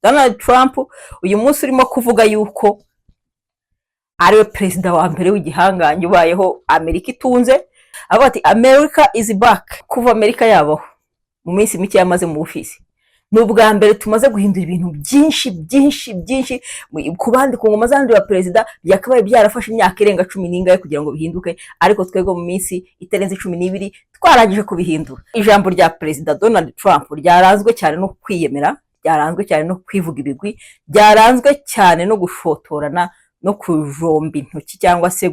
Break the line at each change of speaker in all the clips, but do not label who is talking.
Donald Trump uyu munsi urimo kuvuga yuko ariwe perezida wa mbere w'igihangange ubayeho Amerika itunze, avuga ati America is back. Kuva Amerika yabaho mu minsi mike yamaze mu ofisi, ni ubwa mbere tumaze guhindura ibintu byinshi ku bandi ku ngoma zandi wa perezida byakabaye byarafashe imyaka irenga 10 kugira ngo bihinduke, ariko twego mu minsi itarenze 12 twarangije kubihindura. Ijambo rya perezida Donald Trump ryaranzwe cyane no kwiyemera, ryaranzwe cyane no kwivuga ibigwi, ryaranzwe cyane no gushotorana no kujomba intoki cyangwa se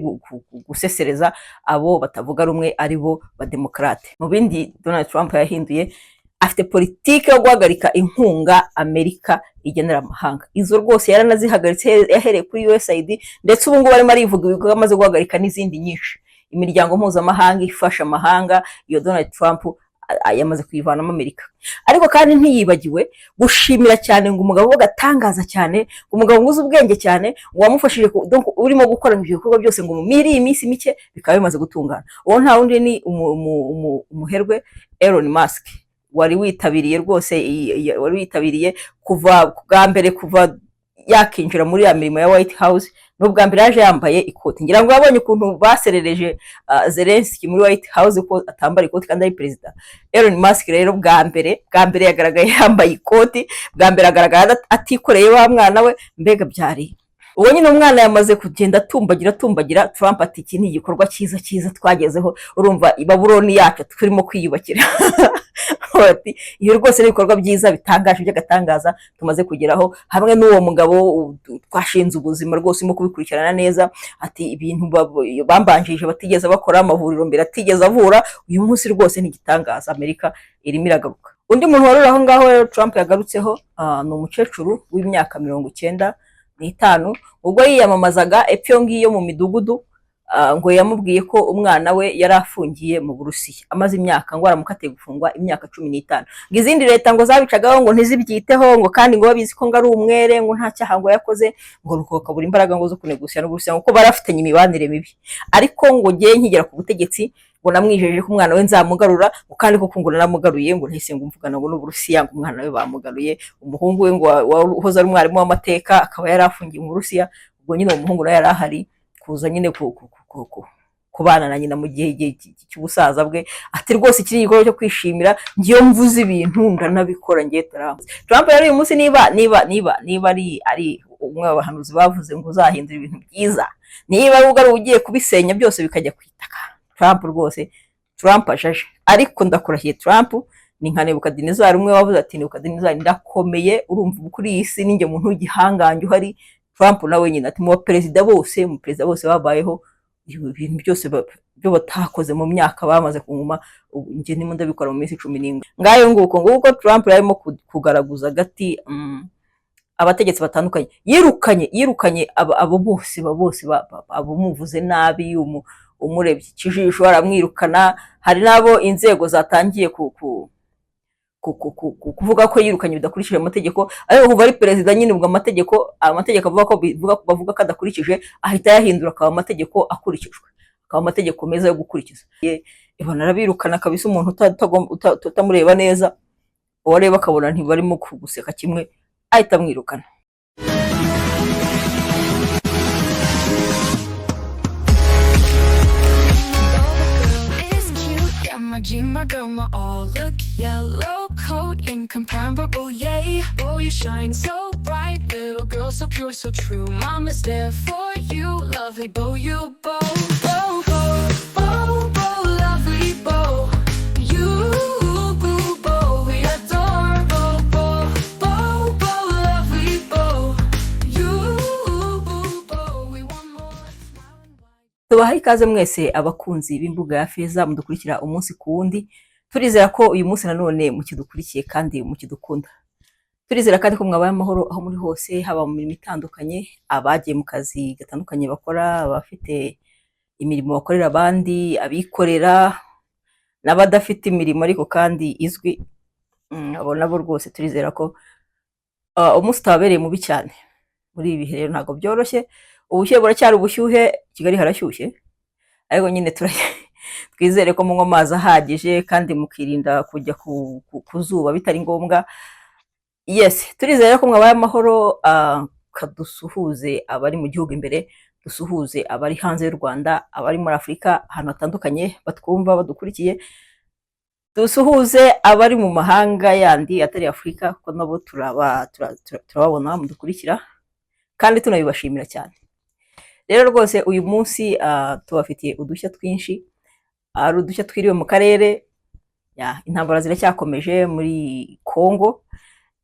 gusesereza abo batavuga rumwe ari bo bademokrate. Mu bindi Donald Trump yahinduye, afite politike yo guhagarika inkunga Amerika igenera amahanga. Izo rwose yaranazihagaritse yahereye kuri USAID, ndetse ubu ngubu barimo arivuga ibikorwa amaze guhagarika n'izindi nyinshi. Imiryango mpuzamahanga ifasha amahanga iyo Donald Trump yamaze kuyivanamo Amerika. Ariko kandi ntiyibagiwe gushimira cyane ngo umugabo w'agatangaza cyane, umugabo nguze ubwenge cyane, wamufashije urimo gukora ibyo bikorwa byose ngo mumiri iminsi mike bikaba bimaze gutungana. Uwo nta wundi ni umuherwe Elon Musk, wari witabiriye rwose, wari witabiriye kuva bwa mbere, kuva yakinjira muri ya mirimo ya White House. N'ubwa mbere yaje yambaye ikoti. Ngira ngo yabonye ukuntu baserereje Zelensky muri White House ko atambara ikoti kandi ari perezida. Elon Musk rero bwa mbere yagaragaye yambaye ikoti, bwa mbere agaragara atikoreye wa mwana we, mbega byari uwo nyine umwana yamaze kugenda tumbagira. Trump ati iki ni igikorwa cyiza twagezeho, urumva Babuloni yacu turimo kwiyubakira. Ati iyo rwose ni ibikorwa byiza bitangaje by'agatangaza tumaze kugeraho, hamwe n'uwo mugabo twashinze ubuzima rwose mu kubikurikirana neza. Ati ibintu bambanjije batigeze bakora, amavuriro mbere atigeze avura, uyu munsi rwose ni igitangaza, Amerika irimo iragaruka. Undi muntu waruri aho ngaho rero Trump yagarutseho ni umukecuru w'imyaka 95, ubwo yiyamamazaga epyo ngiyo mu midugudu, ngo yamubwiye ko umwana we yari afungiye mu Burusiya amaze imyaka, ngo aramukatiye gufungwa imyaka 15. Ngo izindi leta ngo zabicagaho ngo ntizibyiteho, ngo kandi ngo babizi ko ngo ari umwere, ngo nta cyaha ngo yakoze, ngo rukoka buri imbaraga ngo zo kunegusya n'Uburusiya kuko barafitanye imibanire mibi. Ariko ngo giye nkigera ku butegetsi ngo namwijeje ko umwana we nzamugarura, ngo kandi koko ngo naramugaruye, ngo ntise ngo mvugana ngo n'Uburusiya, ngo umwana we bamugaruye. Umuhungu we ngo wahoze ari umwarimu w'amateka akaba yari afungiye mu Burusiya, ubwo nyine umuhungu nawe yari ahari kuza nyine kubana na nyina mu gihe cy'ubusaza bwe. Ati rwose ikiri igikorwa cyo kwishimira, ngiyo mvuze ibintu ndanabikora ngiye Trump rero uyu munsi niba ari umwe w'abahanuzi bavuze ngo uzahindura ibintu byiza, niba ari ugiye kubisenya byose bikajya kwitaka, Trump rwose Trump ajaje. Ariko ndakurahiye Trump ni nka Nebukadinezari umwe wavuze ati Nebukadinezari ndakomeye, urumva kuri iyi si ninjye muntu w'igihangange uhari. Trump nawe nyine ati mu perezida bose babayeho ibintu byose byo batakoze mu myaka bamaze kunguma, nge ndimo ndabikora mu minsi 11. Ngayo nguko Trump yarimo kugaragaza gati abategetsi batandukanye, yirukanye abo bose abo muvuze nabi, umurebye kijisho aramwirukana. Hari nabo inzego zatangiye kuvuga ko yirukanye bidakurikije amategeko, ariko kuva ari perezida nyine ubwo amategeko bavuga ko adakurikije ahita yahindura akaba amategeko akurikijwe, akaba amategeko meza yo gukurikiza. Ibona arabirukana kabisa, umuntu utamureba neza, uwareba akabona ntibarimo kuguseka kimwe ahita amwirukana.
My girl, my all look yellow coat, incomparable, yay. Oh, you shine so bright, little girl, so pure, so true. Mama's there for you, lovely bow, you bow, bow, bow, bow, bow, lovely bow. You boo, bow, we adore, bow, bow, bow, bow, lovely bow. You boo, bow, we want more.
Tubahaye ikaze mwese abakunzi b'imbuga ya Feza mudukurikira umunsi ku wundi. Turizera ko uyu munsi nanone mukidukurikiye kandi mukidukunda. Turizera kandi ko mwabaye amahoro aho muri hose, haba mu mirimo itandukanye, abagiye mu kazi gatandukanye bakora, abafite imirimo bakorera abandi, abikorera n'abadafite imirimo ariko kandi izwi. Abo nabo rwose turizera ko umunsi utabereye mubi cyane. Muri ibi bihe rero ntago byoroshye, ubushyuhe buracyari ubushyuhe, Kigali harashyushye, ariko nyine twizere ko munywa amazi ahagije kandi mukirinda kujya ku zuba bitari ngombwa. yes turizera ko mwabaye amahoro, kadusuhuze abari mu gihugu imbere, dusuhuze abari hanze y'u Rwanda, abari muri Afurika ahantu hatandukanye batwumva badukurikiye, dusuhuze abari mu mahanga yandi atari Afurika kuko nabo turababona mudukurikira kandi tunabibashimira cyane. Rero rwose uyu munsi tubafitiye udushya twinshi, ari udushya twiriwe mu karere. Intambara ziracyakomeje muri Congo,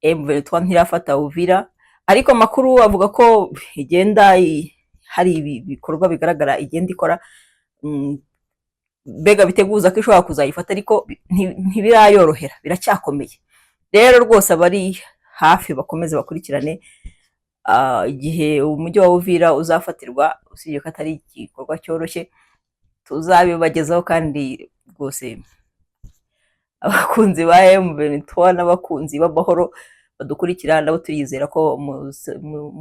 M23 ntirafata Uvira, ariko amakuru avuga ko igenda hari ibikorwa bigaragara igenda ikora, mbega biteguza ko ishobora kuzayifata, ariko ntibirayorohera, biracyakomeye. Rero rwose abari hafi bakomeze bakurikirane igihe umujyi wa Uvira uzafatirwa, usibye ko atari igikorwa cyoroshye, tuzabibagezaho. kandi rwose abakunzi ba M23 n'abakunzi b'amahoro badukurikira nabo tuyizera ko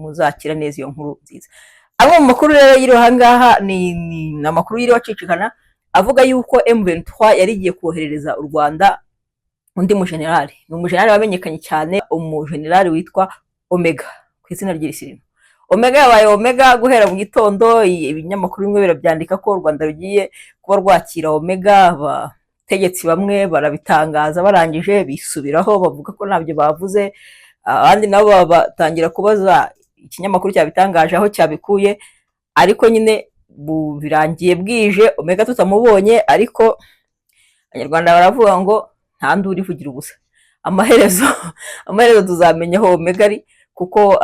muzakira neza iyo nkuru nziza. Amwe mu makuru rero y'iri hangaha ni amakuru y'iri wacicikana avuga yuko M23 yari igiye koherereza u Rwanda undi mujenerali. Ni umujenerali wamenyekanye cyane, umujenerali witwa Omega ku izina ry'Irisirino. Omega yabaye Omega guhera mu gitondo, ibinyamakuru bimwe birabyandika ko u Rwanda rugiye kuba rwakira Omega. Abategetsi bamwe barabitangaza, barangije bisubiraho bavuga ko ntabyo bavuze, abandi nabo batangira kubaza ikinyamakuru cyabitangaje aho cyabikuye, ariko nyine birangiye bwije Omega tutamubonye. ariko abanyarwanda baravuga ngo nta nduru ivugira ubusa. amaherezo tuzamenya aho Omega ari, kuko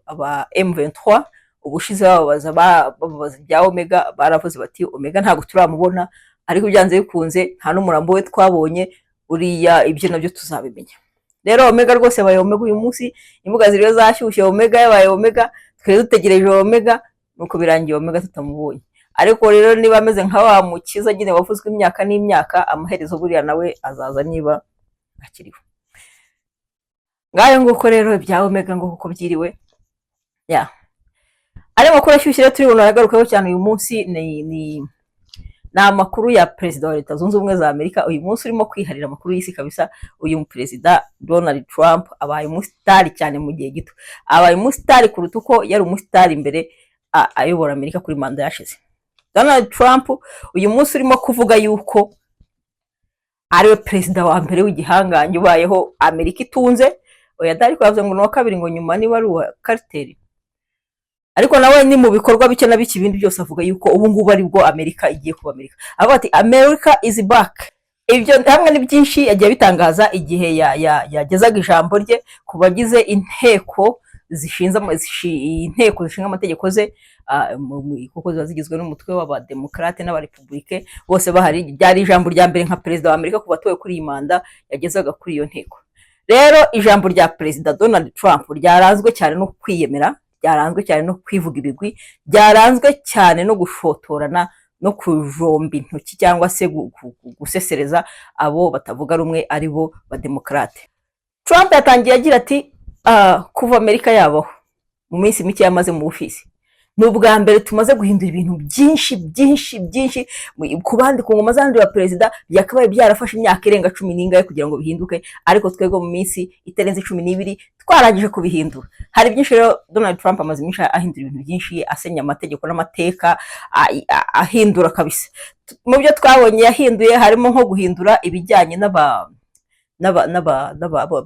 aba M23 ubushize babaza ibya Omega baravuze bati Omega ntabwo turamubona, ariko byanze bikunze nta n'umurambo we twabonye, uriya ibyo nabyo tuzabimenya. Rero Omega rwose yabaye Omega uyu munsi, imbuga ziriyo zashyushye, Omega yabaye Omega, twari dutegereje Omega, nuko birangiye Omega tutamubonye. Ariko rero niba ameze nka wa mukiza nyine wavuzwe imyaka n'imyaka, amaherezo buriya nawe azaza niba akiriho. Ngayo nguko rero ibya Omega ngo kuko byiriwe. Ari makuru ashyushye turi bunagarukaho cyane uyu munsi ni amakuru ya Perezida wa Leta Zunze Ubumwe za Amerika. Uyu munsi urimo kwiharira amakuru y'isi kabisa. Uyu Perezida Donald Trump abaye umusitari cyane mu gihe gito, abaye umusitari kuruta uko yari umusitari imbere ayobora Amerika kuri manda yashize. Donald Trump uyu munsi urimo kuvuga yuko ariwe perezida wa mbere w'igihangange ubayeho Amerika itunze. Oya dari kwavuze ngo no kabiri ngo nyuma niba ari uwa Carter, ariko nawe ni mu bikorwa bike na biki ibindi byose avuga yuko ubu ngubu ari bwo Amerika igiye kuba Amerika. Avuga ati America is back. Ibyo hamwe ni byinshi yagiye bitangaza igihe yagezaga ijambo rye ku bagize inteko zishinga amategeko ze, kuko ziba zigizwe n'umutwe w'abademokrate n'abarepublike bose bahari. Byari ijambo rya mbere nka perezida wa Amerika kuva atowe kuri iyi manda yagezaga kuri iyo nteko. Rero ijambo rya Perezida Donald Trump ryaranzwe cyane no kwiyemera, byaranzwe cyane no kwivuga ibigwi, byaranzwe cyane no gushotorana no kujomba intoki cyangwa se gusesereza abo batavuga rumwe ari bo bademokrate. Trump yatangiye agira ati kuva Amerika yabaho mu minsi mike yamaze mu ofisi, ni ubwa mbere tumaze guhindura ibintu byinshi ku bandi ku ngoma zandi wa perezida byakabaye byarafashe imyaka irenga 10 kugira ngo bihinduke, ariko twego mu minsi itarenze 12 twarangije kubihindura. Hari byinshi rero Donald Trump amaze iminsi ahindura ibintu byinshi, asenya amategeko n'amateka, ahindura kabisa. Mu byo twabonye yahinduye harimo nko guhindura ibijyanye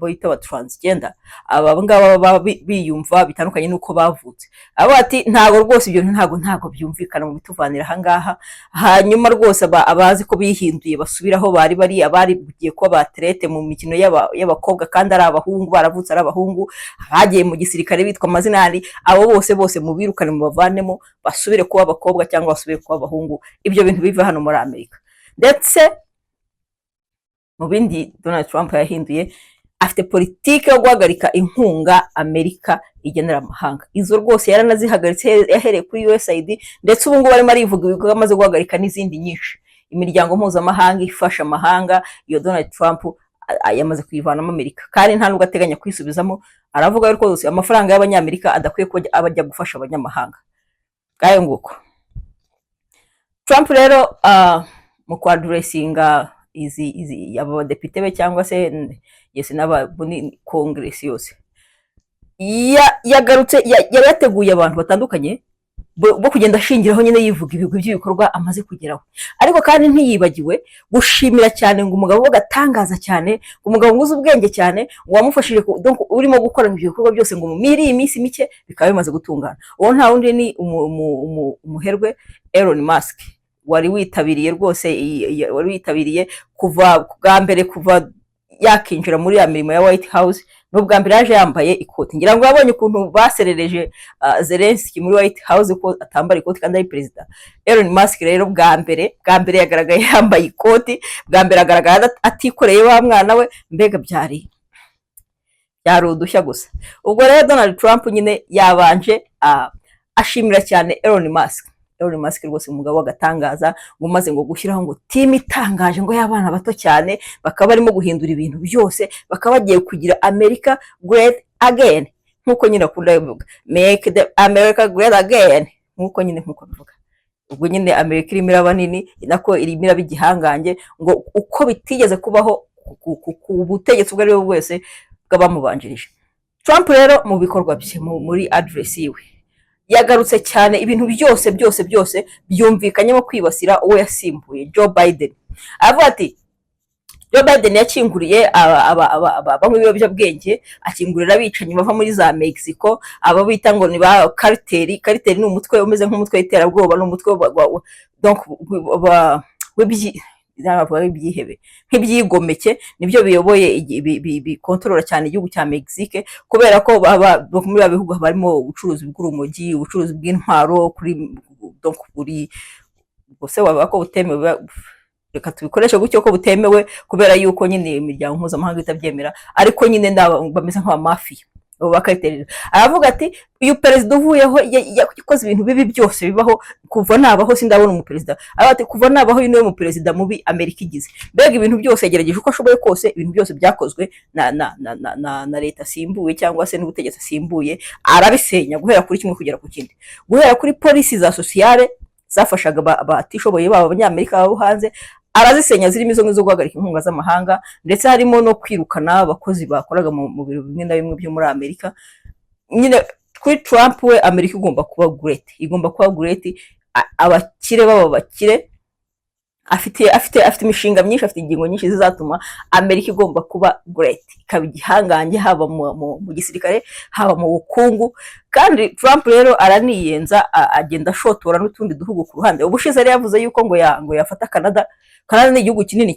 bita transgender, abangaba biyumva bitandukanye nuko bavutse. Abo ati ntago rwose ibyo ntago byumvikana mu bituvanira hangaha. Hanyuma rwose abazi ko bihinduye basubiraho bari abari bugiye ko batrete mu mikino y'abakobwa kandi ari abahungu, baravutse ari abahungu, bagiye mu gisirikare bitwa amazina yandi, abo bose mu birukane mu bavanemo basubire kuba abakobwa cyangwa basubire kuba abahungu. Ibyo bintu biva hano muri Amerika. Ndetse mu bindi Donald Trump yahinduye, afite politike yo guhagarika inkunga Amerika igenera amahanga. Izo rwose yaranazihagaritse yahereye kuri USAID, ndetse ubu ngubu arimo arivuga ibikorwa amaze guhagarika n'izindi nyinshi. Imiryango mpuzamahanga ifasha amahanga, iyo Donald Trump yamaze kuyivanamo Amerika, kandi nta nubwo ateganya kwisubizamo. Aravuga yuko rwose amafaranga y'abanyamerika adakwiye ko abajya gufasha abanyamahanga. Gayo nguko Trump rero mu kwadressinga izi abadepite be cyangwa se yes muri Congress yose yagarutse yari yateguye abantu batandukanye bo kugenda ashingiraho nyine yivuga ibigwi by'ibikorwa amaze kugeraho, ariko kandi ntiyibagiwe gushimira cyane ngo umugabo w'agatangaza cyane, umugabo uzi ubwenge cyane, ngo wamufashije urimo gukora ibyo bikorwa byose ngo muri iyi minsi mike bikaba bimaze gutungana. Uwo nta wundi ni umuherwe Elon Musk, wari witabiriye rwose, wari witabiriye kuva bwa mbere, kuva yakinjira muri ya mirimo ya White House, n'ubwa mbere yaje yambaye ikoti. Ngira ngo yabonye ukuntu baserereje Zelensky muri White House ko atambara ikoti kandi ari perezida. Elon Musk rero bwa mbere yagaragaye yambaye ikoti, bwa mbere agaragara atikoreye wa mwana we, mbega byari udushya gusa. Ubwo rero Donald Trump nyine yabanje ashimira cyane Elon Musk. Elon Musk rwose umugabo w'agatangaza, ngo maze ngo gushyiraho ngo team itangaje ngo y'abana bato cyane, bakaba barimo guhindura ibintu byose, bakaba bagiye kugira America great again, nkuko nyine akunda bivuga, make the America great again, nkuko bivuga. Ubwo nyine America irimo iraba nini, nako irimo iraba igihangange, ngo uko bitigeze kubaho ku butegetsi ubwo ari bwo bwese bw'abamubanjirije. Trump rero mu bikorwa bye, muri address yiwe yagarutse cyane ibintu byose byumvikanyemo kwibasira uwo yasimbuye Joe Biden. Avuga ati Joe Biden yakinguriye bamwe ibiyobyabwenge, akingurira abicanyi bava muri za Mexico, abo bita ngo ni ba cartel. Cartel ni umutwe umeze nk'umutwe w'iterabwoba, n'umutwe donc w'ibyihebe nk'ibyigomeke, nibyo biyoboye bikontorora cyane igihugu cya Mexique, kubera ko muri ba bihugu barimo ubucuruzi bw'urumogi, ubucuruzi bw'intwaro, donc buri bose baba ko butemewe, reka tubikoreshe gutyo ko butemewe, kubera yuko nyine imiryango mpuzamahanga itabyemera, ariko nyine bameze nk'abamafiya bakayiterera. Aravuga ati uyu perezida uvuyeho yakoze ibintu bibi byose bibaho, kuva nabaho sindabona umuperezida. Ati kuva nabaho niwe mu perezida mubi Amerika igize. Mbega ibintu byose yagerageje uko ashoboye kose, ibintu byose byakozwe na leta asimbuye cyangwa se n'ubutegetsi asimbuye, arabisenya guhera kuri kimwe kugera ku kindi, guhera kuri polisi za sociale zafashaga abatishoboye baba abanyamerika babo hanze, arazisenya, zirimo izo ngizo guhagarika inkunga z'amahanga, ndetse harimo no kwirukana abakozi bakoraga mu biro bimwe na bimwe byo muri Amerika. Nyine kuri Trump we, Amerika igomba kuba great, abakire baba bakire, afite imishinga myinshi, afite ingingo nyinshi zizatuma Amerika igomba kuba great, ikaba igihangange, haba mu gisirikare, haba mu bukungu. Kandi Trump rero araniyenza, agenda ashotora n'utundi duhugu ku ruhande. Ubushize yari yavuze yuko ngo yafata Canada. Canada ni igihugu kinini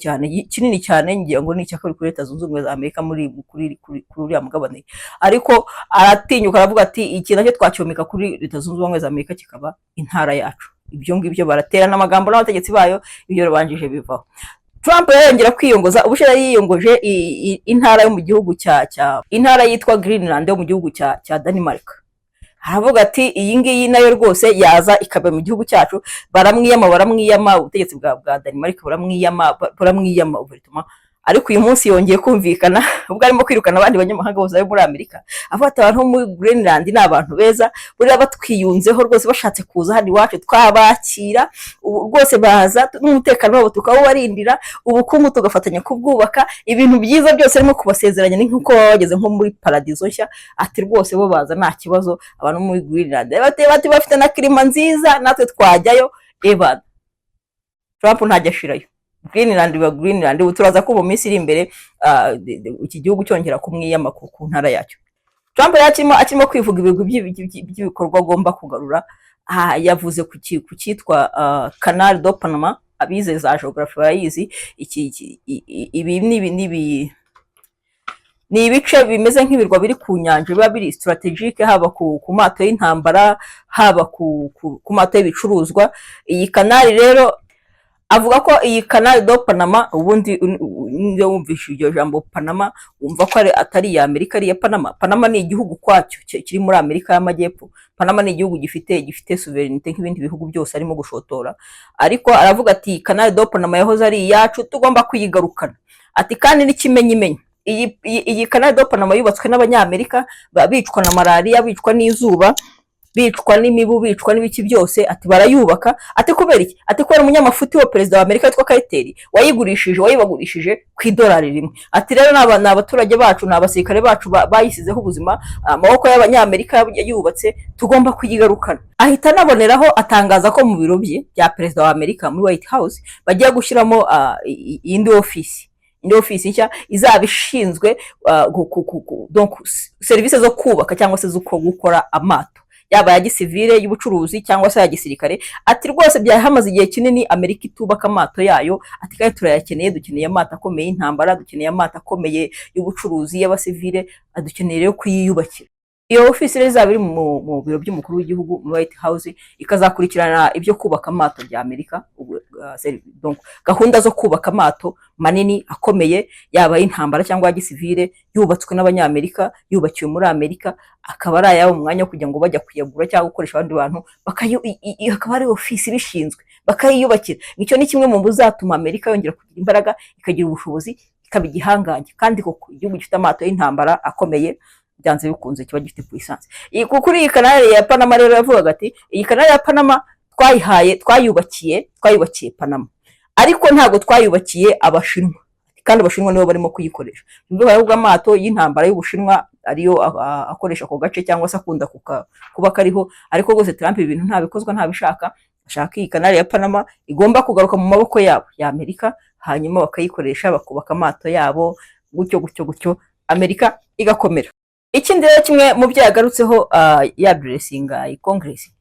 cyane, ngira ngo ni icyakora kuri Leta Zunze Ubumwe za Amerika kuri uriya mugabane, ariko aratinyuka aravuga ati iki nacyo twacyomeka kuri Leta Zunze Ubumwe za Amerika kikaba intara yacu. Ibyo ngibyo baraterana amagambo n'abategetsi bayo, ibyo rubanjije bivaho. Trump yongera kwiyongoza. Ubushize yiyongoje intara yo mu gihugu intara yitwa Greenland yo mu gihugu cya Denmark. Aravuga ati iyi ngiyi nayo rwose yaza ikaba mu gihugu cyacu, baramwiyama ubutegetsi bwa Denmark, baramwiyama overtuma. Ariko uyu munsi yongeye kumvikana, ubwo arimo kwirukana abandi banyamahanga bose bari muri Amerika, afata abantu muri Greenland ni abantu beza, buriya batwiyunzeho rwose, bashatse kuza hano iwacu twabakira rwose, baza n'umutekano wabo tukawubarindira, ubukungu tugafatanya kubwubaka, ibintu byiza byose arimo kubasezeranya, ni nk'uko baba bageze nko muri paradizo nshya. Ati rwose bo baza nta kibazo, abantu muri Greenland bati bafite na klima nziza, natwe twajyayo. Trump ntajya ashirayo. Greenland ubu turaza ko mu minsi iri imbere iki gihugu cyongera kumwiyama ku ntara yacyo. Trump akirimo kwivuga ibigwi by'ibikorwa agomba kugarura. Yavuze ku cyitwa Canal de Panama. Abize za geography bayizi, ibi ni ibice bimeze nk'ibirwa biri ku nyanja, biba biri strategique, haba ku mato y'intambara, haba ku mato y'ibicuruzwa. Iyi kanali rero avuga ko iyi Canal de Panama, ubundi niyo wumvishe iryo jambo Panama wumva ko atari ya Amerika, ari ya Panama. Panama ni igihugu kwacyo kiri muri Amerika y'Amajyepfo. Panama ni igihugu gifite sovereignty nk'ibindi bihugu byose arimo gushotora, ariko aravuga ati Canal de Panama yahoze ari iyacu, tugomba kuyigarukana. Ati kandi n'ikimenyimenyi, iyi Canal de Panama yubatswe n'abanyamerika, bicwa na malaria, bicwa n'izuba, bicwa n'imibu, bicwa n'ibiki byose, ati barayubaka, ati kubera iki? Ati kubera umunyamafuti wa perezida wa Amerika witwa Kayiteri wayibagurishije ku idolari rimwe. Ati rero ni abaturage bacu, ni abasirikare bacu bayisizeho ubuzima, amaboko y'abanyamerika yubatse, tugomba kuyigarukana. Ahita anaboneraho atangaza ko mu biro bye bya perezida wa Amerika muri White House bagiye gushyiramo indi ofisi nshya izaba ishinzwe serivisi zo kubaka cyangwa se zo gukora amato, yaba ya gisivile, y'ubucuruzi cyangwa se ya gisirikare. Ati rwose byahamaze igihe kinini Amerika itubaka amato yayo, ati kandi turayakeneye, dukeneye amato akomeye y'intambara, dukeneye amato akomeye y'ubucuruzi y'abasivile, dukeneye rero kuyiyubakira. Iyo ofisi rero izaba iri mu biro by'umukuru w'igihugu muri White House, ikazakurikirana ibyo kubaka amato bya Amerika, gahunda zo kubaka amato manini akomeye, yaba y'intambara cyangwa ya gisivile, yubatswe n'abanyamerika, yubakiwe muri Amerika, akaba ari ayabo mu mwanya wo kugira ngo bajya kuyagura cyangwa gukoresha abandi bantu, akaba ari ofisi bishinzwe bakayiyubakira. Nicyo ni kimwe mu bizatuma Amerika yongera kugira imbaraga, ikagira ubushobozi, ikaba igihangange. Kandi koko igihugu gifite amato y'intambara akomeye byanze bikunze kiba gifite puissance. Kuri iyi kanali ya Panama rero yavugaga ati iyi kanali ya Panama twayubakiye Panama, ariko ntabwo twayubakiye Abashinwa, kandi Abashinwa nibo barimo kuyikoresha. Nubwo ahubwo amato y'intambara y'Ubushinwa ariyo akoresha ako gace cyangwa se akunda kuba kariho, ariko rwose Trump ibintu ntabikozwa ntabishaka, ashaka iyi kanali ya Panama igomba kugaruka mu maboko yabo ya Amerika, hanyuma bakayikoresha bakubaka amato yabo, gutyo Amerika igakomera. Ikindi rero kimwe mu byo yagarutseho yaduresinga Congress,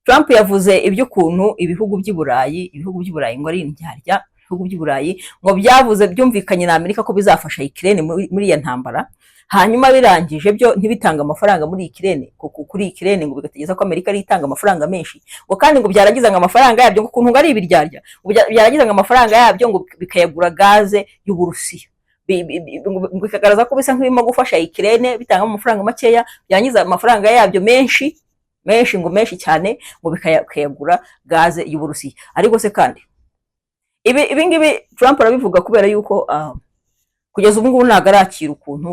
Trump yavuze iby'ukuntu ibihugu by'i Burayi ngo ari indyarya, ibihugu by'i Burayi ngo byavuze byumvikanye na Amerika ko bizafasha Ukraine muri iyo ntambara, hanyuma birangije byo ntibitanga amafaranga muri Ukraine, kuri Ukraine ngo bigategeza ko Amerika ari itanga amafaranga menshi, ngo kandi ngo byaragizanga amafaranga yabyo ngo ukuntu ngo ari ibiryarya, byaragizanga amafaranga yabyo ngo bikayagura gaze y'Uburusiya, bikagaragaza ko bisa nk'ibirimo gufasha Ukraine bitanga amafaranga makeya, byangiza amafaranga yabyo menshi cyane, ngo bikayagura gaze y'Uburusiya. Ariko se kandi ibi ngibi Trump arabivuga kubera yuko kugeza ubu ngubu ntabwo arakira ukuntu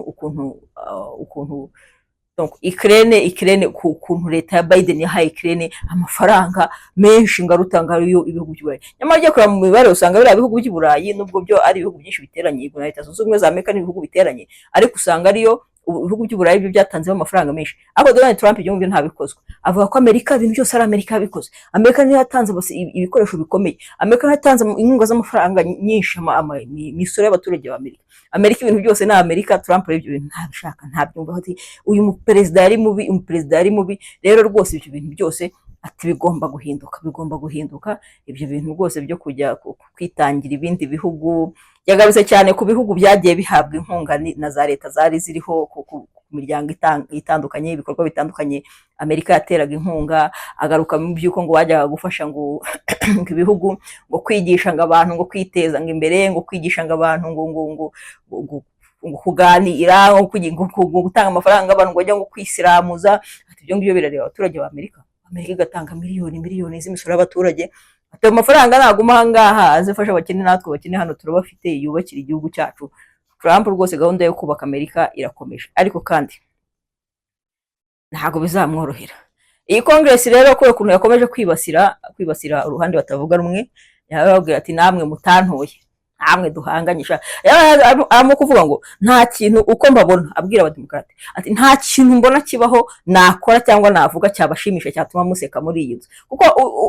Ukraine ukuntu leta ya Biden yahaye Ukraine amafaranga menshi ngarutanga yo ibihugu by'Uburayi. Nyamara ryo kura mu mibare usanga biriya bihugu by'Uburayi nubwo byo ari ibihugu byinshi biteranye, na Leta Zunze Ubumwe za Amerika n'ibihugu biteranye, ariko usanga ariyo ibihugu by'Uburayi byo byatanzeho amafaranga menshi. Ariko Donald Trump ibyo ngibyo ntabikozwe, avuga ko Amerika ibintu byose ari Amerika yabikoze, Amerika niyo yatanze ibikoresho bikomeye, Amerika niyo yatanze inkunga z'amafaranga nyinshi, imisoro y'abaturage ba Amerika, Amerika ibintu byose ni Amerika. Trump ibyo bintu ntabishaka, ntabyumva, ati uyu umuperezida yari mubi, rero rwose ibyo bintu byose ati bigomba guhinduka, ibyo bintu rwose byo kujya kwitangira ibindi bihugu. Yagarutse cyane ku bihugu byagiye bihabwa inkunga na za leta zari ziriho ku miryango itandukanye, ibikorwa bitandukanye Amerika yateraga inkunga, agaruka mu by'uko ngo wajyaga gufasha ngo ibihugu ngo kwigisha ngo abantu ngo kwiteza ngo imbere, ngo kwigisha ngo abantu ngo kuganira, ngo gutanga amafaranga abantu ngo bajya ngo kwisiramuza. Ati ibyo ngibyo birareba abaturage ba Amerika igatanga miliyoni z'imisoro y'abaturage. Ati amafaranga naguma ahangaha azifasha abakene, natwe abakene hano turabafite, yubakira igihugu cyacu. Trump rwose gahunda yo kubaka Amerika irakomeje, ariko kandi ntabwo bizamworohera. Iyi Congress rero kubera ukuntu yakomeje kwibasira uruhande batavuga rumwe, yarababwira ati namwe mutantoye, namwe duhanganyisha, arimo kuvuga ngo nta kintu uko mbabona, abwira abademokrate ati nta kintu mbona kibaho nakora cyangwa navuga cyabashimisha cyatuma museka muri iyi nzu, kuko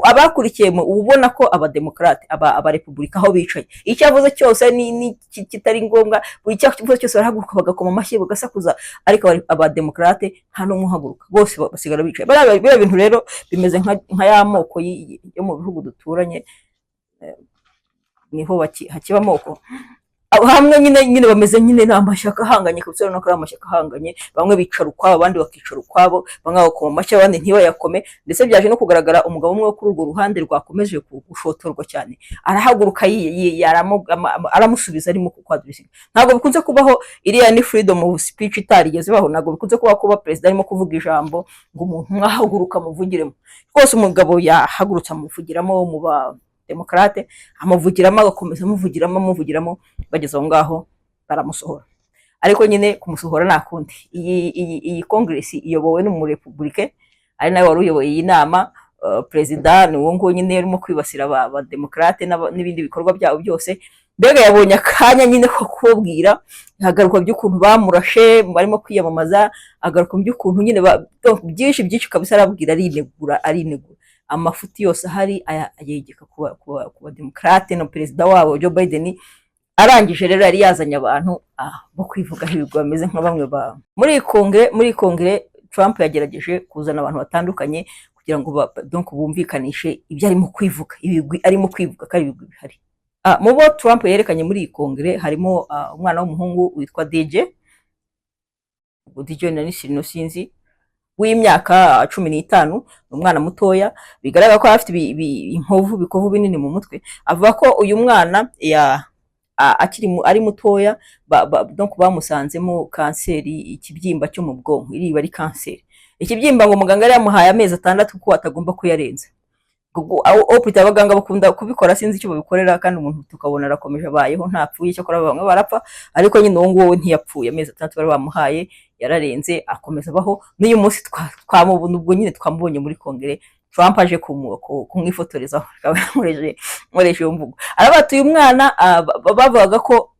abakurikiye ubona ko abademokrate abarepublika aho bicaye icyo avuze cyose ni kitari ngombwa, buri cyavuze cyose barahaguruka bagakoma amashyi bagasakuza, ariko abademokrate nta n'umwe uhaguruka, bose basigara bicaye. Biriya bintu rero bimeze nka ya moko yo mu bihugu duturanye, niho hakiba amoko hamwe nyine bameze nyine n'amashyaka ahanganye, kubera no kuri amashyaka ahanganye, bamwe bicara ukwabo abandi bakicara ukwabo, bamwe bakoma amashyi abandi ntibayakome. Ndetse byaje no kugaragara umugabo umwe wo kuri urwo ruhande rwakomeje gushotorwa cyane, arahaguruka aramusubiza arimo kukwadurisinga. Ntabwo bikunze kubaho, iriya ni freedom of speech itarigeze baho, ntabwo bikunze kuba perezida arimo kuvuga ijambo ngo umuntu mwahaguruka muvugiremo. Rwose umugabo yahagurutse amuvugiramo mu Demokrate, amuvugiramo agakomeza amuvugiramo, bageze aho ngaho baramusohora. Ariko nyine kumusohora nta kundi, iyi Congress iyobowe n'umurepublike, ari nawe wari uyoboye iyi nama. Perezida ni uwo nguwo nyine urimo kwibasira abademokarate n'ibindi bikorwa byabo byose. Mbega yabonye akanya nyine ko kubabwira, hagaruka by'ukuntu bamurashe barimo kwiyamamaza, agaruka by'ukuntu nyine byinshi kabisa, arabwira arinegura. Amafuti yose ahari ayegeka ku bademokarate no perezida wabo Joe Biden. Arangije rero yari yazanye abantu bo kwivugaho ibigwi bameze nka bamwe muri kongere Trump yagerageje kuzana abantu batandukanye kugira ngo donc bumvikanishe ibyo arimo kwivuga, ibigwi arimo kwivuga ko ari ibigwi bihari. Mu bo Trump yerekanye muri iyi kongere harimo umwana w'umuhungu witwa DJ na sinzi w'imyaka 15, umwana mutoya bigaragara ko afite ibikovu binini mu mutwe. Avuga ko uyu mwana ari mutoya donc bamusanzemo kanseri, ikibyimba cyo mu bwonko, iri bari kanseri. Ikibyimba ngo muganga yari yamuhaye amezi 6 ko atagomba kuyarenza. Opita abaganga bakunda kubikora, sinzi icyo babikorera, kandi umuntu tukabona arakomeje abayeho ntapfuye, cyo kora bamwe barapfa, ariko nyine uwo nguwo ntiyapfuye. Amezi 6 bari bamuhaye yararenze, akomeza abaho. N'uyu munsi twamubona, ubwo nyine twamubonye muri kongere, Trump aje kumwifotorezaho, nkoresheje iyo mvugo. Arabatuye umwana bavugaga ko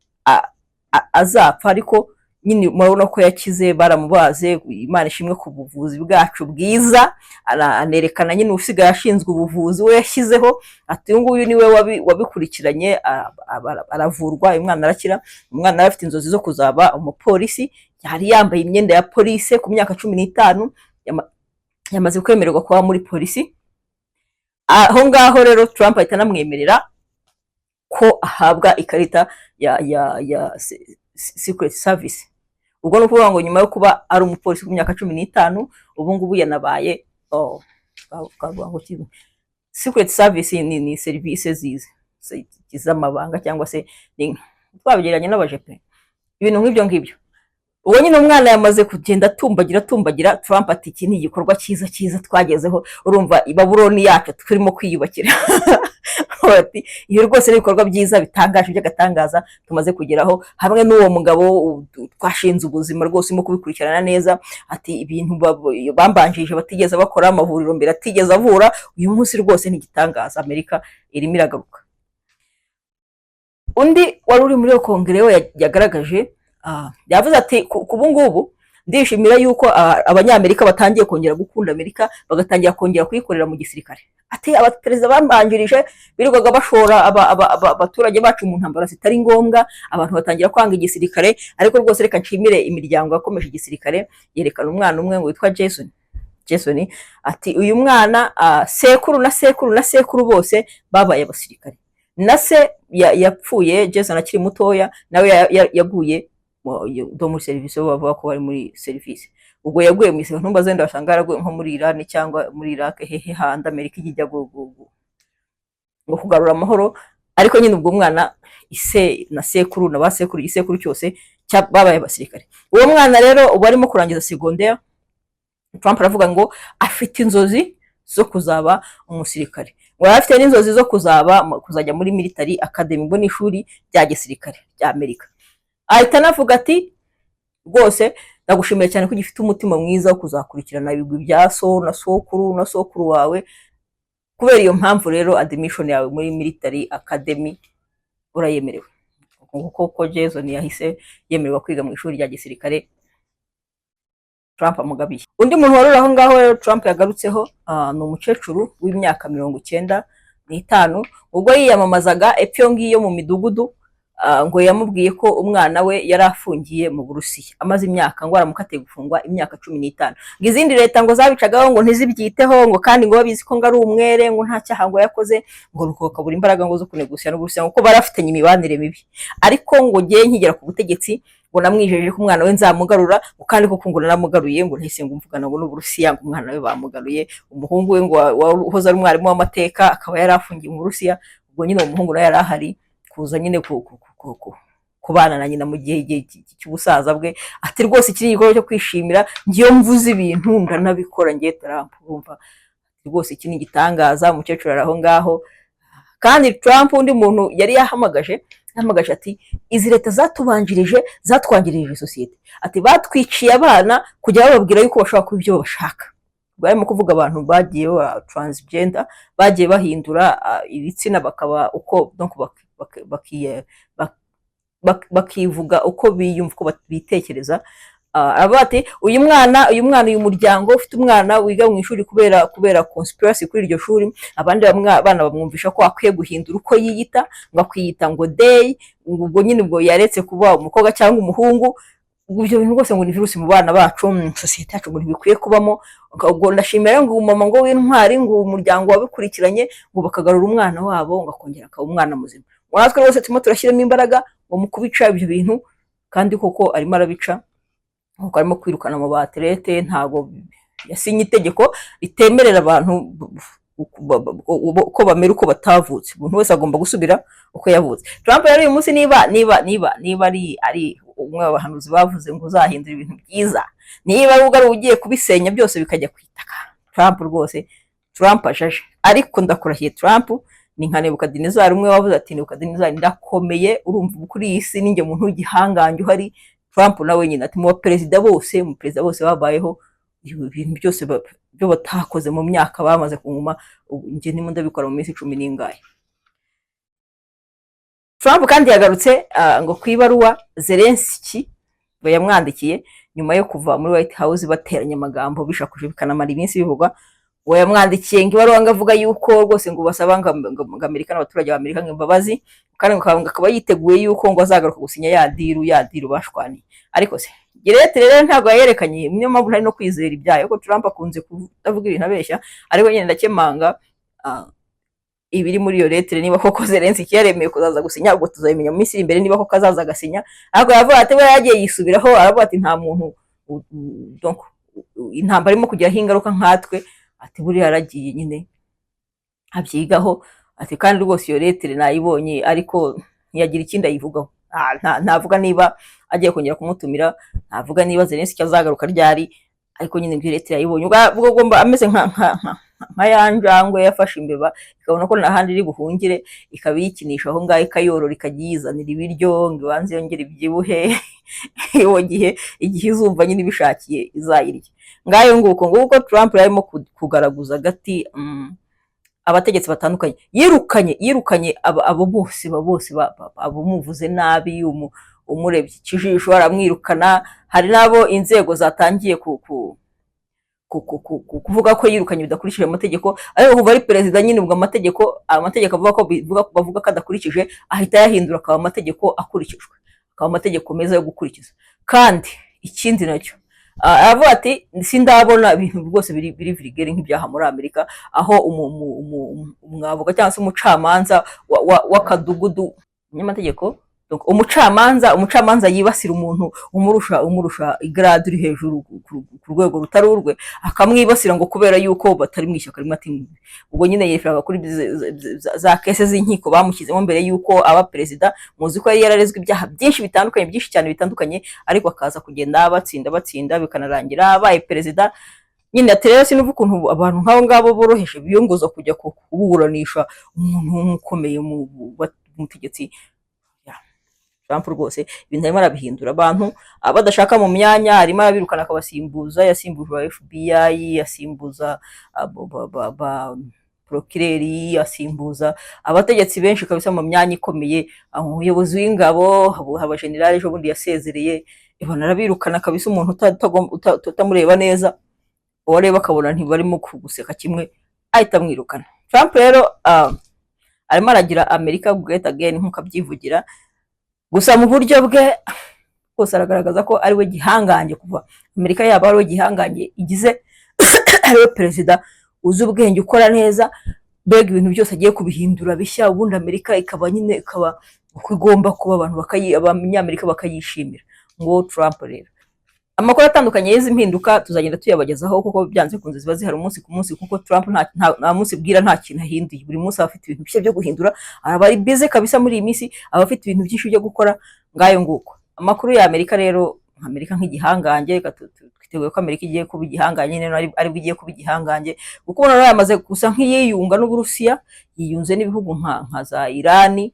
azapfa, ariko nyine murabona ko yakize, baramubaze. Imana ishimwe ku buvuzi bwacu bwiza. Anerekana nyine usigaye ashinzwe ubuvuzi we yashyizeho, ati uyu nguyu niwe wabikurikiranye, aravurwa, uyu mwana arakira. Umwana yari afite inzozi zo kuzaba umupolisi, yari yambaye imyenda ya polisi ku myaka 15, yamaze kwemererwa kuba muri polisi. Aho ngaho rero Trump ahita anamwemerera ko ahabwa ikarita ya Secret Service. Ubwo no kuvuga ngo nyuma yo kuba ari umupolisi ku myaka 15, ubu ngubu yanabaye Secret Service ni service z'amabanga, cyangwa se twabigeranye n'abajepe, ibintu nk'ibyo ngibyo. Uwo nyine umwana yamaze kugenda tumbagira. Trump ati iki ni igikorwa cyiza twagezeho, urumva Babuloni yacu turimo kwiyubakira. Ati iyo rwose n'ibikorwa byiza bitangaje by'agatangaza tumaze kugeraho, hamwe n'uwo mugabo twashinze ubuzima rwose mu kubikurikirana neza. Ati ibintu bambanjije batigeze bakora, amavuriro mbere atigeze avura, uyu munsi rwose ni igitangaza, Amerika irimo iragaruka. Undi wari uri muri iyo kongere we yagaragaje, yavuze ati kubu ngubu ndishimira yuko abanyamerika batangiye kongera gukunda Amerika, bagatangira kongera kuyikorera mu gisirikare. Ati abaperezida bambanjirije birirwaga bashora abaturage bacu mu ntambara zitari ngombwa, abantu batangira kwanga igisirikare, ariko rwose reka nshimire imiryango yakomeje igisirikare. Yerekana umwana umwe ngo witwa Jason. Ati uyu mwana sekuru na sekuru bose babaye abasirikare. Na se yapfuye, Jason akiri mutoya, nawe yaguye do muri service, bavuga ko bari muri service. Ubwo yaguye mu isi, ntumbaze ndashanga yaraguye nko muri Iran cyangwa muri Iraq, hehe handa Amerika ijya ngo kugarura amahoro. Ariko nyine ubwo mwana ise na sekuru na basekuru, isekuru cyose babaye abasirikare. Uwo mwana rero ubu arimo kurangiza secondaire. Trump aravuga ngo afite inzozi zo kuzaba umusirikare, ngo afite n'inzozi zo kuzajya muri military academy, ngo ni ishuri rya gisirikare rya Amerika. Ahita anavuga ati rwose ndagushimiye cyane ko ugifite umutima mwiza wo kuzakurikirana ibigwi bya na sokuru wawe. Kubera iyo mpamvu rero admission yawe muri military academy urayemerewe. Kuko Jason yahise yemererwa kwiga mu ishuri rya gisirikare Trump amugabiye. Undi muntu warura aho ngaho rero Trump yagarutseho ni umukecuru w'imyaka 95, ubwo yiyamamazaga epyo ngiyo mu midugudu. Ngo yamubwiye ko umwana we yari afungiye mu Burusiya amaze imyaka, ngo aramukatiye gufungwa imyaka 15. Ngo izindi leta ngo zabicagaho ngo ntizibyiteho, ngo kandi ngo babizi ko ngo ari umwere, ngo nta cyaha ngo yakoze, ngo rukoka buri imbaraga ngo zo kunegusiya n'Uburusiya, ngo barafitanye imibanire mibi. Ariko ngo giye nkigera ku butegetsi ngo namwijeje ko umwana we nzamugarura, ngo kandi koko ngo naramugaruye, ngo ntise ngo mvugana ngo n'Uburusiya, ngo umwana we bamugaruye. Umuhungu we ngo wahoze ari umwarimu w'amateka akaba yari afungiye mu Burusiya. Ubwo nyine umuhungu nawe yari ahari kuza nyine kubana na nyina mu gihe cy'ubusaza bwe. Ati rwose iki ni igikorwa cyo kwishimira, ngiyo mvuze ibintu ndanabikora ngiye Trump. Urumva rwose iki ni igitangaza. Umukecuru ari aho ngaho. Kandi Trump undi muntu yari yahamagaje ati izi leta zatubanjirije zatwangirije sosiyete. Ati batwiciye abana kujya bababwira yuko bashaka kuba ibyo bashaka. barimo kuvuga abantu bagiye transgender, bagiye bahindura ibitsina bakaba uko donc bakivuga uko biyumva, uko bitekereza. Aba ati uyu mwana uyu muryango ufite umwana wiga mu ishuri kubera conspiracy kuri iryo shuri, abandi bana bamwumvisha ko akwiye guhindura uko yiyita, ngo akwiyita ngo day, ubwo nyine ubwo yaretse kuba umukobwa cyangwa umuhungu. Ibyo bintu rwose ngo ni virusi mu bana bacu, sosiyete yacu ngo ntibikwiye kubamo. Ubwo ndashimira ngo umama ngo w'intwari, ngo umuryango wabikurikiranye, ngo bakagarura umwana wabo, ngo akongera akaba umwana muzima. Natwe rwose turimo turashyiramo imbaraga ngo mu kubica ibyo bintu, kandi koko arimo arabica, kuko arimo kwirukana mu baterete. Ntabwo yasinye itegeko ritemerera abantu uko bamera uko batavutse. Umuntu wese agomba gusubira uko yavutse. Trump rero uyu munsi niba ari umwe w'abahanuzi bavuze ngo uzahindura ibintu byiza, niba ari ugiye kubisenya byose bikajya kwitaka, Trump rwose, Trump ajaje. Ariko ndakurahiye Trump ni nka Nebukadinezari umwe wavuze ati Nebukadinezari ndakomeye, urumva kuri iyi si ninjye muntu w'igihangange uhari. Trump nawe nyine ati mu perezida bose babayeho, ibintu byose byo batakoze mu myaka bamaze kunguma, njye ndimo ndabikora mu minsi 10 n'ingahe. Trump kandi yagarutse ngo kwibaruwa Zelensky yamwandikiye nyuma yo kuva muri White House bateranya amagambo bishakuje bikanamara iminsi bivugwa. Uwo yamwandikiye ngo ibaruwa ngavuga yuko rwose ngo basaba ngo Amerika n'abaturage ba Amerika imbabazi, kandi ngo akaba yiteguye yuko ngo azagaruka gusinya ya diru bashwaniye. Ariko se Gerete rero ntabwo yerekanye, niyo mpamvu ntari no kwizera ibyayo ko Trump akunze kuvuga ibintu abeshya. Ariko nyine ndakemanga ibiri muri iyo letere, niba koko Zelensky yaremeye kuzaza gusinya, ubwo tuzabimenya mu minsi imbere niba koko azaza agasinya. Ariko yavuga ati we yagiye yisubiraho, aravuga ati nta muntu donc intambara irimo kugiraho ingaruka nkatwe, ati buriya yaragiye nyine abyigaho, ati kandi rwose iyo letere nayibonye ariko ntiyagira ikindi ayivugaho. Ntavuga niba agiye kongera kumutumira, ntavuga niba Zelensky azagaruka ryari, ariko nyine iyo letere yayibonye. Ubwo agomba ameze nka yanjangwe yafashe imbeba ikabona ko nahandi iri buhungire, ikabiyikinisha aho ngaho, ikayorora, ikagiyizanira ibiryo ngo ibanze yongere ibyibuhe. Iyo gihe igihe izumva nyine ibishakiye izayirya. Ngayo nguko Trump yarimo kugaragaza gati abategetsi batandukanye, yirukanye abo bose abo muvuze nabi, umurebye kijisho aramwirukana. Hari nabo inzego zatangiye kuvuga ko yirukanye bidakurikije amategeko, ariko kuva ari perezida nyine ubwo amategeko avuga ko bavuga ko adakurikije, ahita yahindura akaba amategeko akurikijwe, akaba amategeko meza yo gukurikiza. Kandi ikindi nacyo aravuga ati sindabona ibintu rwose biri virigere nk'ibyaha muri Amerika, aho umwavoka cyangwa se umucamanza w'akadugudu nyamategeko, umucamanza yibasira umuntu umurusha igrade uri hejuru ku rwego rutari urwe, akamwibasira ngo kubera yuko batari mu ishyaka rimwe. Ati ubwo nyine yeferaga kuri za kese z'inkiko bamushyizemo mbere yuko aba perezida. Muzi ko yari yararezwe ibyaha byinshi cyane bitandukanye, ariko akaza kugenda batsinda bikanarangira abaye perezida. Nyine ati rero sinuva ukuntu abantu nk'abo ngabo boroheje biyongoza kujya kuburanisha umuntu ukomeye mu butegetsi. Trump rwose ibintu arimo arabihindura, abantu badashaka mu myanya arimo arabirukana akabasimbuza. Yasimbuje wa FBI, yasimbuza procureur, yasimbuza abategetsi benshi kabisa mu myanya ikomeye. Umuyobozi w'ingabo, aba general ejo bundi yasezereye, ibona arabirukana kabisa. Umuntu utamureba neza, uwareba akabona ntibarimo kuguseka kimwe, ahita amwirukana. Trump rero arimo aragira America great again nk'uko abyivugira, gusa mu buryo bwe bwose aragaragaza ko ari we gihangange, kuva Amerika yaba ari we gihangange igize, ari we perezida uzi ubwenge, ukora neza, mbega ibintu byose agiye kubihindura bishya, ubundi Amerika ikaba uko igomba kuba, abanyamerika bakayishimira. Ngo Trump rero amakuru atandukanye y'izi mpinduka tuzagenda tuyabagezaho, kuko byanze kunze ziba zihari umunsi ku munsi, kuko Trump nta munsi bwira nta kintu ahinduye. Buri munsi afite ibintu bishya byo guhindura, araba ari busy kabisa muri iyi minsi, aba afite ibintu byinshi byo gukora. Ngayo nguko amakuru ya Amerika rero, Amerika nk'igihangange, twiteguye ko Amerika igiye kuba igihangange, ari bwo igiye kuba igihangange, kuko ubona yamaze gusa nk'iyiyunga n'Uburusiya, yiyunze n'ibihugu nka za Irani,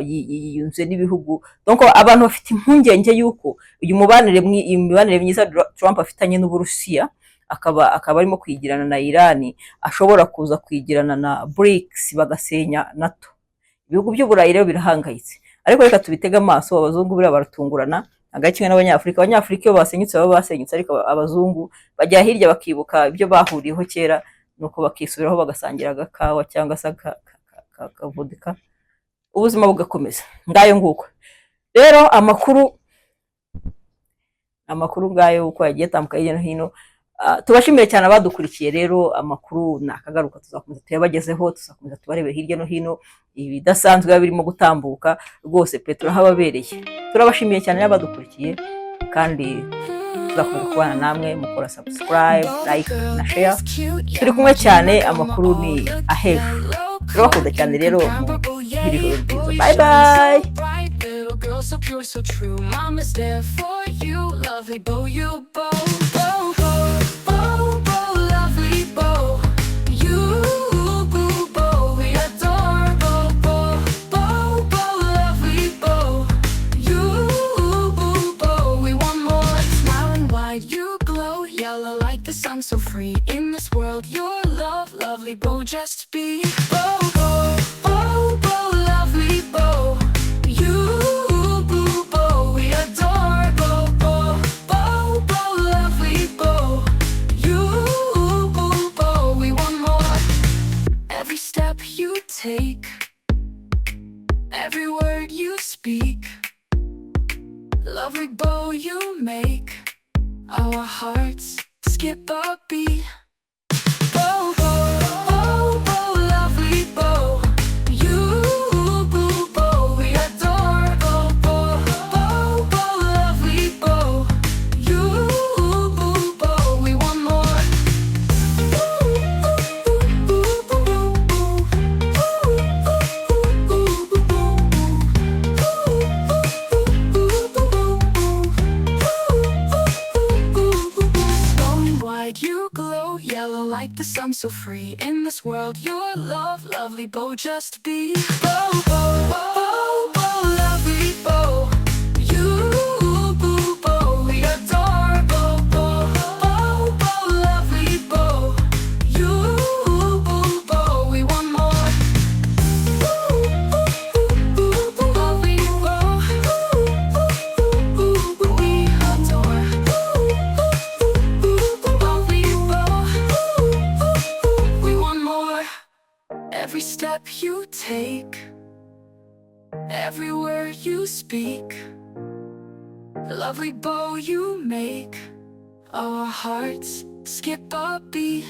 yiyunze n'ibihugu. Donc abantu bafite impungenge yuko uyu mibanire myiza Trump afitanye n'Uburusiya akaba arimo kwigirana na Iran, ashobora kuza kwigirana na BRICS bagasenya NATO. Ibihugu by'Uburayi rero birahangayitse, ariko reka tubitege amaso. Abazungu buriya baratungurana, hagati kimwe n'Abanyafurika. Abanyafurika iyo basenyutse baba basenyutse, ariko abazungu bajya hirya bakibuka ibyo bahuriyeho kera, nuko bakisubiraho bagasangira agakawa cyangwa se akavodka, ubuzima bugakomeza. Ngayo nguko rero amakuru ngayo uko yagiye atambuka hirya no hino. Tubashimiye cyane abadukurikiye rero. Amakuru nakagaruka tuzakomeza tuyabagezeho, tuzakomeza tubarebe hirya no hino ibidasanzwe biba birimo gutambuka. Rwose pe turahababereye. Turabashimiye cyane abadukurikiye, kandi tuzakomeza kubana namwe mukora subscribe, like na share. Turi kumwe cyane, amakuru ni ahejo. Turabakunda cyane rero, ijoro ryiza. Bye bye. Girl, so pure, so true. Mama's there for you, lovely bow, you bow, bow, bow, bow, bow, lovely bow. You boo bow, we adore bow, bow, bow, bow, lovely bow. You boo bow, we want more. Smiling wide, you glow, yellow like the sun, so free. In this world, your love, lovely bow, just be bow, bow, bow, bow, lovely bow. Take every word you speak, lovely bow you make our hearts skip a beat. Bow, bow, bow, bow, lovely bow. You boo bow, we adore bow, bow, bow, bow, lovely bow. You boo bow, we want more. You glow, yellow like the sun, so free. In this world, your love, lovely bow, just be bow, bow, bow, bow, lovely bow. You boo bow, we adore bow, bow, bow, bow, lovely bow. You boo bow, we want more. Lovely bow, we adore. Every step you take, every word you speak, lovely bow you make our hearts skip a beat.